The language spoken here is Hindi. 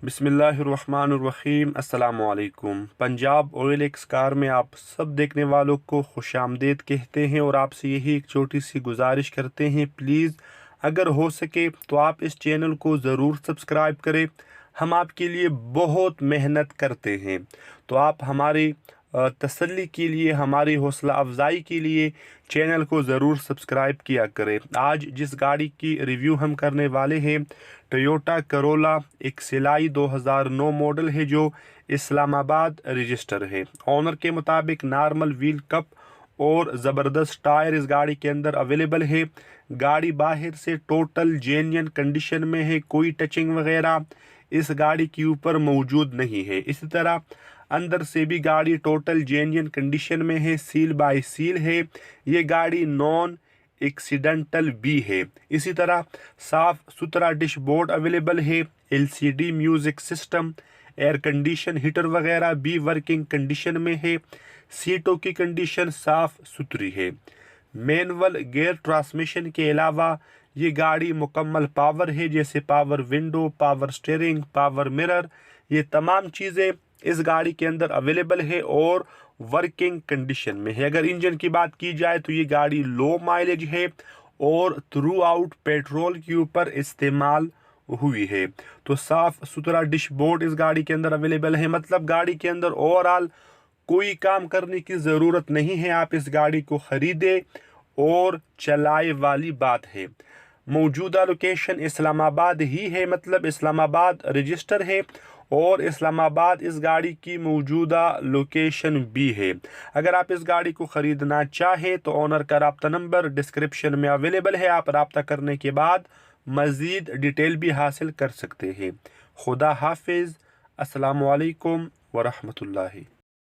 बिस्मिल्लाहिर्रहमानिर्रहीम। अस्सलामुअलैकुम। पंजाब ऑयल एक्स कार में आप सब देखने वालों को खुशामदीद कहते हैं और आपसे यही एक छोटी सी गुजारिश करते हैं, प्लीज़ अगर हो सके तो आप इस चैनल को ज़रूर सब्सक्राइब करें। हम आपके लिए बहुत मेहनत करते हैं, तो आप हमारी तसल्ली के लिए, हमारी हौसला अफजाई के लिए चैनल को ज़रूर सब्सक्राइब किया करें। आज जिस गाड़ी की रिव्यू हम करने वाले हैं, टोयोटा करोला एक सिलाई 2009 मॉडल है जो इस्लामाबाद रजिस्टर है। ऑनर के मुताबिक नॉर्मल व्हील कप और ज़बरदस्त टायर इस गाड़ी के अंदर अवेलेबल है। गाड़ी बाहर से टोटल जेन्युइन कंडीशन में है, कोई टचिंग वगैरह इस गाड़ी के ऊपर मौजूद नहीं है। इसी तरह अंदर से भी गाड़ी टोटल जेन्युइन कंडीशन में है, सील बाय सील है। ये गाड़ी नॉन एक्सीडेंटल भी है। इसी तरह साफ सुथरा डैशबोर्ड अवेलेबल है, LCD music system, air condition heater वगैरह भी वर्किंग कंडीशन में है। सीटों की कंडीशन साफ सुथरी है। मैनुअल गियर ट्रांसमिशन के अलावा ये गाड़ी मुकम्मल पावर है, जैसे power window, power steering, power mirror, ये तमाम चीज़ें इस गाड़ी के अंदर अवेलेबल है और वर्किंग कंडीशन में है। अगर इंजन की बात की जाए तो ये गाड़ी लो माइलेज है और थ्रू आउट पेट्रोल के ऊपर इस्तेमाल हुई है। तो साफ सुथरा डैशबोर्ड इस गाड़ी के अंदर अवेलेबल है, मतलब गाड़ी के अंदर ओवरऑल कोई काम करने की ज़रूरत नहीं है। आप इस गाड़ी को ख़रीदे और चलाए वाली बात है। मौजूदा लोकेशन इस्लामाबाद ही है, मतलब इस्लामाबाद रजिस्टर है और इस्लामाबाद इस गाड़ी की मौजूदा लोकेशन भी है। अगर आप इस गाड़ी को ख़रीदना चाहें तो ओनर का रब्ता नंबर डिस्क्रिप्शन में अवेलेबल है। आप रब्ता करने के बाद मज़ीद डिटेल भी हासिल कर सकते हैं। खुदा हाफिज़। अस्सलामु अलैकुम वरहमतुल्लाहि।